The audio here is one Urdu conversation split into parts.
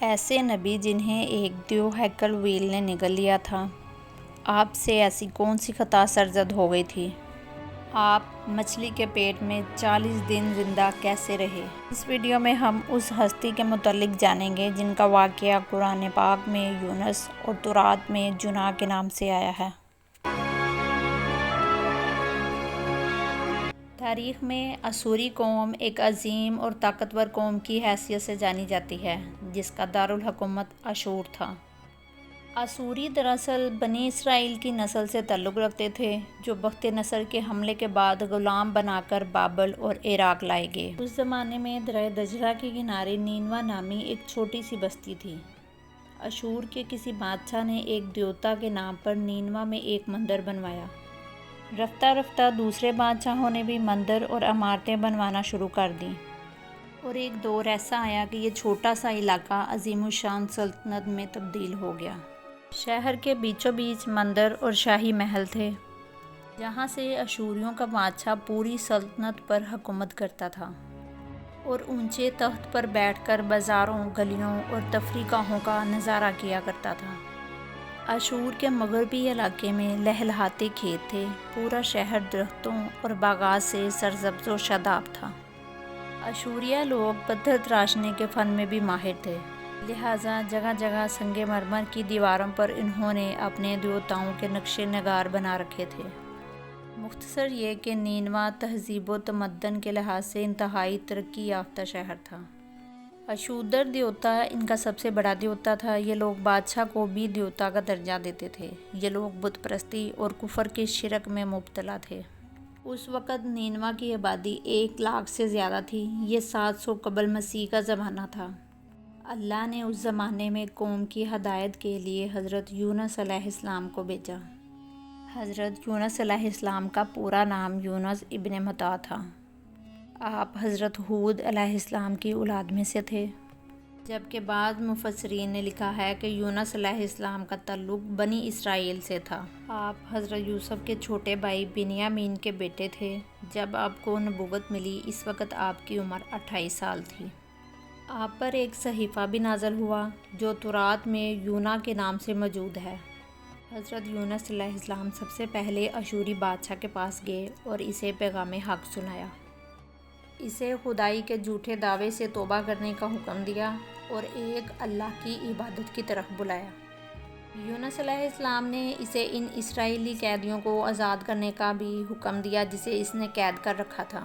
ایسے نبی جنہیں ایک دیو ہیکل ویل نے نگل لیا تھا، آپ سے ایسی کون سی خطا سرزد ہو گئی تھی؟ آپ مچھلی کے پیٹ میں 40 دن زندہ کیسے رہے؟ اس ویڈیو میں ہم اس ہستی کے متعلق جانیں گے جن کا واقعہ قرآن پاک میں یونس اور تورات میں جونہ کے نام سے آیا ہے۔ تاریخ میں اشوری قوم ایک عظیم اور طاقتور قوم کی حیثیت سے جانی جاتی ہے جس کا دارالحکومت اشور تھا۔ اشوری دراصل بنی اسرائیل کی نسل سے تعلق رکھتے تھے جو بخت نصر کے حملے کے بعد غلام بنا کر بابل اور عراق لائے گئے۔ اس زمانے میں دریائے دجلہ کے کنارے نینوا نامی ایک چھوٹی سی بستی تھی۔ اشور کے کسی بادشاہ نے ایک دیوتا کے نام پر نینوا میں ایک مندر بنوایا۔ رفتہ رفتہ دوسرے بادشاہوں نے بھی مندر اور عمارتیں بنوانا شروع کر دیں اور ایک دور ایسا آیا کہ یہ چھوٹا سا علاقہ عظیم الشان سلطنت میں تبدیل ہو گیا۔ شہر کے بیچوں بیچ مندر اور شاہی محل تھے جہاں سے اشوریوں کا بادشاہ پوری سلطنت پر حکومت کرتا تھا اور اونچے تخت پر بیٹھ کر بازاروں، گلیوں اور تفریح گاہوں کا نظارہ کیا کرتا تھا۔ اشور کے مغربی علاقے میں لہلہاتے کھیت تھے، پورا شہر درختوں اور باغات سے سرسبز و شاداب تھا۔ اشوریہ لوگ پتھر تراشنے کے فن میں بھی ماہر تھے، لہٰذا جگہ جگہ سنگ مرمر کی دیواروں پر انہوں نے اپنے دیوتاؤں کے نقشے نگار بنا رکھے تھے۔ مختصر یہ کہ نینوا تہذیب و تمدن کے لحاظ سے انتہائی ترقی یافتہ شہر تھا۔ اشودر دیوتا ان کا سب سے بڑا دیوتا تھا۔ یہ لوگ بادشاہ کو بھی دیوتا کا درجہ دیتے تھے۔ یہ لوگ بت پرستی اور کفر کے شرک میں مبتلا تھے۔ اس وقت نینوا کی آبادی 1 لاکھ سے زیادہ تھی۔ یہ 700 قبل مسیح کا زمانہ تھا۔ اللہ نے اس زمانے میں قوم کی ہدایت کے لیے حضرت یونس علیہ السلام کو بھیجا۔ حضرت یونس علیہ السلام کا پورا نام یونس ابن متی تھا۔ آپ حضرت ہود علیہ السلام کی اولاد میں سے تھے، جبکہ بعض مفسرین نے لکھا ہے کہ یونس علیہ السلام کا تعلق بنی اسرائیل سے تھا۔ آپ حضرت یوسف کے چھوٹے بھائی بنیامین کے بیٹے تھے۔ جب آپ کو نبوت ملی اس وقت آپ کی عمر 28 سال تھی۔ آپ پر ایک صحیفہ بھی نازل ہوا جو تورات میں یونہ کے نام سے موجود ہے۔ حضرت یونس علیہ السلام سب سے پہلے اشوری بادشاہ کے پاس گئے اور اسے پیغام حق سنایا۔ اسے خدائی کے جھوٹے دعوے سے توبہ کرنے کا حکم دیا اور ایک اللہ کی عبادت کی طرف بلایا۔ یونس علیہ السلام نے اسے ان اسرائیلی قیدیوں کو آزاد کرنے کا بھی حکم دیا جسے اس نے قید کر رکھا تھا۔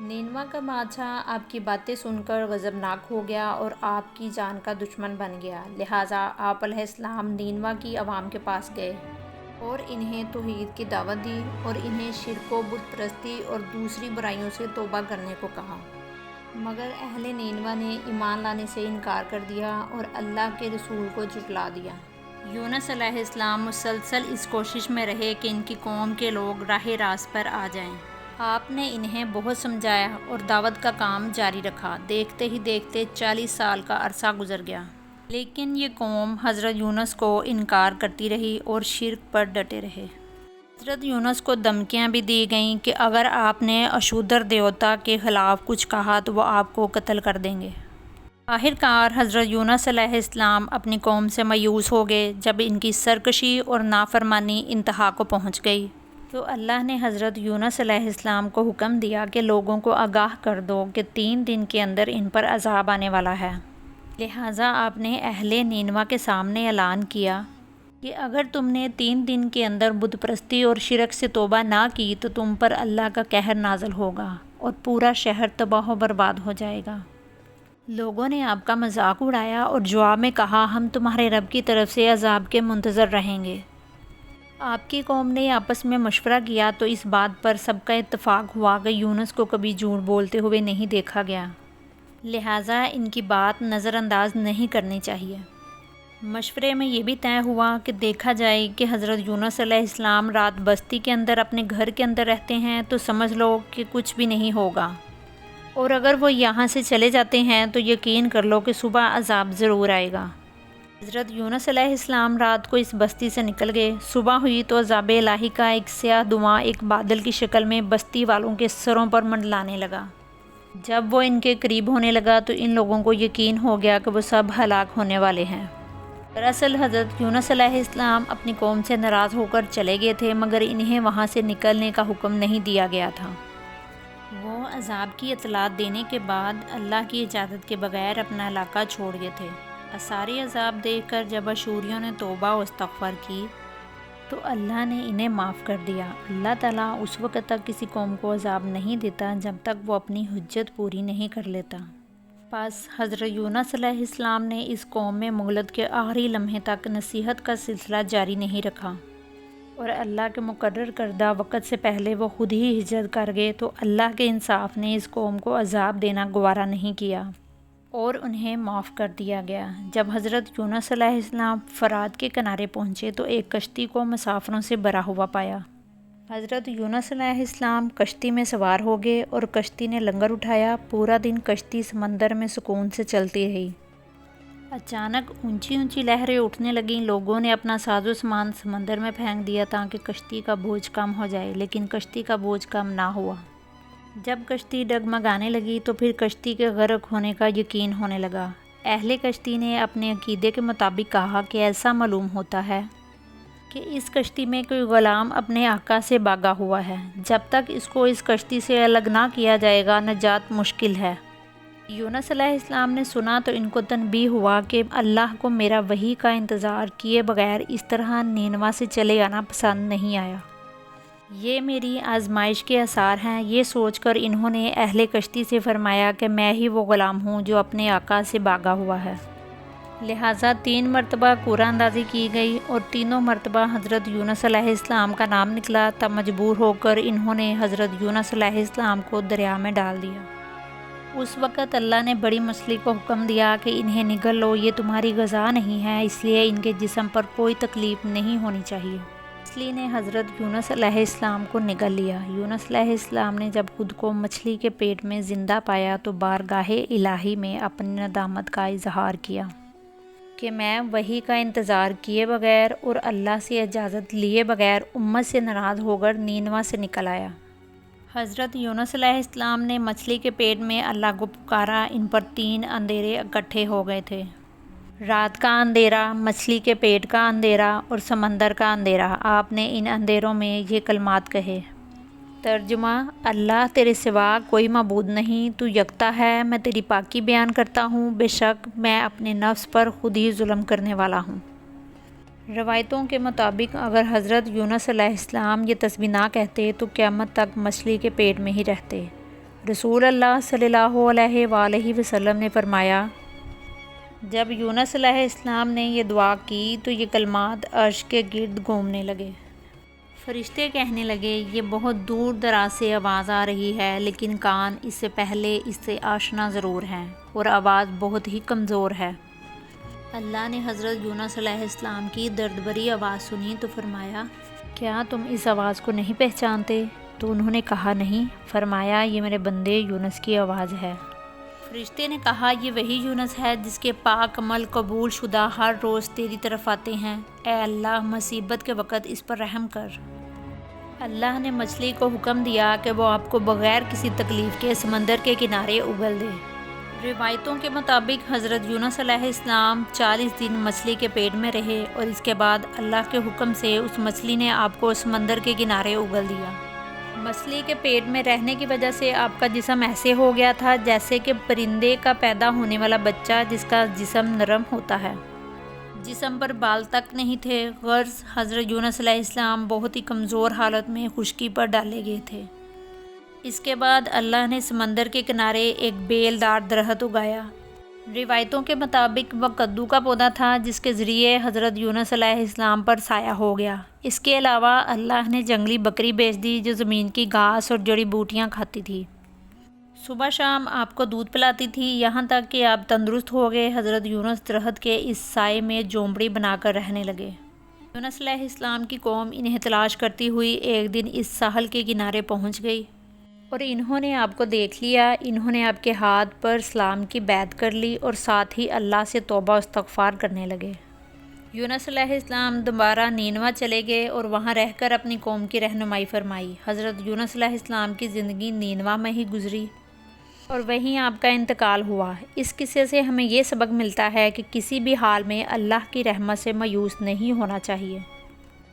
نینوا کا بادشاہ آپ کی باتیں سن کر غضبناک ہو گیا اور آپ کی جان کا دشمن بن گیا، لہٰذا آپ علیہ السلام نینوا کی عوام کے پاس گئے اور انہیں توحید کی دعوت دی اور انہیں شرک و بت پرستی اور دوسری برائیوں سے توبہ کرنے کو کہا، مگر اہل نینوا نے ایمان لانے سے انکار کر دیا اور اللہ کے رسول کو جھٹلا دیا۔ یونس علیہ السلام مسلسل اس کوشش میں رہے کہ ان کی قوم کے لوگ راہ راست پر آ جائیں۔ آپ نے انہیں بہت سمجھایا اور دعوت کا کام جاری رکھا۔ دیکھتے ہی دیکھتے 40 سال کا عرصہ گزر گیا، لیکن یہ قوم حضرت یونس کو انکار کرتی رہی اور شرک پر ڈٹے رہے۔ حضرت یونس کو دھمکیاں بھی دی گئیں کہ اگر آپ نے اشودر دیوتا کے خلاف کچھ کہا تو وہ آپ کو قتل کر دیں گے۔ آخرکار حضرت یونس علیہ السلام اپنی قوم سے مایوس ہو گئے۔ جب ان کی سرکشی اور نافرمانی انتہا کو پہنچ گئی تو اللہ نے حضرت یونس علیہ السلام کو حکم دیا کہ لوگوں کو آگاہ کر دو کہ 3 دن کے اندر ان پر عذاب آنے والا ہے۔ لہٰذا آپ نے اہل نینوا کے سامنے اعلان کیا کہ اگر تم نے 3 دن کے اندر بت پرستی اور شرک سے توبہ نہ کی تو تم پر اللہ کا قہر نازل ہوگا اور پورا شہر تباہ و برباد ہو جائے گا۔ لوگوں نے آپ کا مذاق اڑایا اور جواب میں کہا ہم تمہارے رب کی طرف سے عذاب کے منتظر رہیں گے۔ آپ کی قوم نے آپس میں مشورہ کیا تو اس بات پر سب کا اتفاق ہوا کہ یونس کو کبھی جھوٹ بولتے ہوئے نہیں دیکھا گیا، لہٰذا ان کی بات نظر انداز نہیں کرنی چاہیے۔ مشورے میں یہ بھی طے ہوا کہ دیکھا جائے کہ حضرت یونس علیہ السلام رات بستی کے اندر اپنے گھر کے اندر رہتے ہیں تو سمجھ لو کہ کچھ بھی نہیں ہوگا، اور اگر وہ یہاں سے چلے جاتے ہیں تو یقین کر لو کہ صبح عذاب ضرور آئے گا۔ حضرت یونس علیہ السلام رات کو اس بستی سے نکل گئے۔ صبح ہوئی تو عذاب الہی کا ایک سیاہ دھواں ایک بادل کی شکل میں بستی والوں کے سروں پر منڈلانے لگا۔ جب وہ ان کے قریب ہونے لگا تو ان لوگوں کو یقین ہو گیا کہ وہ سب ہلاک ہونے والے ہیں۔ دراصل حضرت یونس علیہ السلام اپنی قوم سے ناراض ہو کر چلے گئے تھے، مگر انہیں وہاں سے نکلنے کا حکم نہیں دیا گیا تھا۔ وہ عذاب کی اطلاعات دینے کے بعد اللہ کی اجازت کے بغیر اپنا علاقہ چھوڑ گئے تھے۔ آثار عذاب دیکھ کر جب اشوریوں نے توبہ و استغفار کی تو اللہ نے انہیں معاف کر دیا۔ اللہ تعالیٰ اس وقت تک کسی قوم کو عذاب نہیں دیتا جب تک وہ اپنی حجت پوری نہیں کر لیتا۔ پس حضرت یونس علیہ السلام نے اس قوم میں مہلت کے آخری لمحے تک نصیحت کا سلسلہ جاری نہیں رکھا، اور اللہ کے مقرر کردہ وقت سے پہلے وہ خود ہی ہجرت کر گئے تو اللہ کے انصاف نے اس قوم کو عذاب دینا گوارا نہیں کیا اور انہیں معاف کر دیا گیا۔ جب حضرت یونس علیہ السلام فرات کے کنارے پہنچے تو ایک کشتی کو مسافروں سے بھرا ہوا پایا۔ حضرت یونس علیہ السلام کشتی میں سوار ہو گئے اور کشتی نے لنگر اٹھایا۔ پورا دن کشتی سمندر میں سکون سے چلتی رہی۔ اچانک اونچی اونچی لہریں اٹھنے لگیں۔ لوگوں نے اپنا ساز و سامان سمندر میں پھینک دیا تاکہ کشتی کا بوجھ کم ہو جائے، لیکن کشتی کا بوجھ کم نہ ہوا۔ جب کشتی ڈگمگانے لگی تو پھر کشتی کے غرق ہونے کا یقین ہونے لگا۔ اہل کشتی نے اپنے عقیدے کے مطابق کہا کہ ایسا معلوم ہوتا ہے کہ اس کشتی میں کوئی غلام اپنے آقا سے بھاگا ہوا ہے۔ جب تک اس کو اس کشتی سے الگ نہ کیا جائے گا نجات مشکل ہے۔ یونس علیہ السلام نے سنا تو ان کو تنبیہ ہوا کہ اللہ کو میرا وحی کا انتظار کیے بغیر اس طرح نینوا سے چلے آنا پسند نہیں آیا۔ یہ میری آزمائش کے آثار ہیں۔ یہ سوچ کر انہوں نے اہل کشتی سے فرمایا کہ میں ہی وہ غلام ہوں جو اپنے آقا سے بھاگا ہوا ہے۔ لہٰذا 3 مرتبہ قرآن اندازی کی گئی اور تینوں مرتبہ حضرت یونس علیہ السلام کا نام نکلا۔ تب مجبور ہو کر انہوں نے حضرت یونس علیہ السلام کو دریا میں ڈال دیا۔ اس وقت اللہ نے بڑی مچھلی کو حکم دیا کہ انہیں نگل لو، یہ تمہاری غذا نہیں ہے، اس لیے ان کے جسم پر کوئی تکلیف نہیں ہونی چاہیے۔ مچھلی نے حضرت یونس علیہ السلام کو نگل لیا۔ یونس علیہ السلام نے جب خود کو مچھلی کے پیٹ میں زندہ پایا تو بارگاہ الہی میں اپنی ندامت کا اظہار کیا کہ میں وحی کا انتظار کیے بغیر اور اللہ سے اجازت لیے بغیر امت سے ناراض ہو کر نینوا سے نکل آیا۔ حضرت یونس علیہ السلام نے مچھلی کے پیٹ میں اللہ کو پکارا۔ ان پر 3 اندھیرے اکٹھے ہو گئے تھے، رات کا اندھیرا، مچھلی کے پیٹ کا اندھیرا اور سمندر کا اندھیرا۔ آپ نے ان اندھیروں میں یہ کلمات کہے۔ ترجمہ: اللہ تیرے سوا کوئی معبود نہیں، تو یکتا ہے، میں تیری پاکی بیان کرتا ہوں، بے شک میں اپنے نفس پر خود ہی ظلم کرنے والا ہوں۔ روایتوں کے مطابق اگر حضرت یونس علیہ السلام یہ تسبیح نہ کہتے تو قیامت تک مچھلی کے پیٹ میں ہی رہتے۔ رسول اللہ صلی اللہ علیہ وآلہ وسلم نے فرمایا، جب یونس علیہ السلام نے یہ دعا کی تو یہ کلمات عرش کے گرد گھومنے لگے۔ فرشتے کہنے لگے، یہ بہت دور دراز سے آواز آ رہی ہے، لیکن کان اس سے پہلے اس سے آشنا ضرور ہیں اور آواز بہت ہی کمزور ہے۔ اللہ نے حضرت یونس علیہ السلام کی درد بھری آواز سنی تو فرمایا، کیا تم اس آواز کو نہیں پہچانتے؟ تو انہوں نے کہا نہیں۔ فرمایا، یہ میرے بندے یونس کی آواز ہے۔ فرشتے نے کہا، یہ وہی یونس ہے جس کے پاک عمل قبول شدہ ہر روز تیری طرف آتے ہیں۔ اے اللہ، مصیبت کے وقت اس پر رحم کر۔ اللہ نے مچھلی کو حکم دیا کہ وہ آپ کو بغیر کسی تکلیف کے سمندر کے کنارے اگل دے۔ روایتوں کے مطابق حضرت یونس علیہ السلام 40 دن مچھلی کے پیٹ میں رہے اور اس کے بعد اللہ کے حکم سے اس مچھلی نے آپ کو سمندر کے کنارے اگل دیا۔ مچھلی کے پیٹ میں رہنے کی وجہ سے آپ کا جسم ایسے ہو گیا تھا جیسے کہ پرندے کا پیدا ہونے والا بچہ جس کا جسم نرم ہوتا ہے۔ جسم پر بال تک نہیں تھے۔ غرض حضرت یونس علیہ السلام بہت ہی کمزور حالت میں خشکی پر ڈالے گئے تھے۔ اس کے بعد اللہ نے سمندر کے کنارے ایک بیل دار درخت اگایا۔ روایتوں کے مطابق وہ کدو کا پودا تھا جس کے ذریعے حضرت یونس علیہ السلام پر سایہ ہو گیا۔ اس کے علاوہ اللہ نے جنگلی بکری بھیج دی جو زمین کی گھاس اور جڑی بوٹیاں کھاتی تھی۔ صبح شام آپ کو دودھ پلاتی تھی، یہاں تک کہ آپ تندرست ہو گئے۔ حضرت یونس درخت کے اس سائے میں جھونپڑی بنا کر رہنے لگے۔ یونس علیہ السلام کی قوم انہیں تلاش کرتی ہوئی ایک دن اس ساحل کے کنارے پہنچ گئی اور انہوں نے آپ کو دیکھ لیا۔ انہوں نے آپ کے ہاتھ پر اسلام کی بیعت کر لی اور ساتھ ہی اللہ سے توبہ و استغفار کرنے لگے۔ یونس علیہ السلام دوبارہ نینوا چلے گئے اور وہاں رہ کر اپنی قوم کی رہنمائی فرمائی۔ حضرت یونس علیہ السلام کی زندگی نینوا میں ہی گزری۔ اور وہیں آپ کا انتقال ہوا۔ اس قصے سے ہمیں یہ سبق ملتا ہے کہ کسی بھی حال میں اللہ کی رحمت سے مایوس نہیں ہونا چاہیے،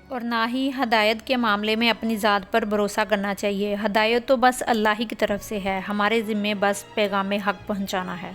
اور نہ ہی ہدایت کے معاملے میں اپنی ذات پر بھروسہ کرنا چاہیے۔ ہدایت تو بس اللہ ہی کی طرف سے ہے، ہمارے ذمے بس پیغام حق پہنچانا ہے۔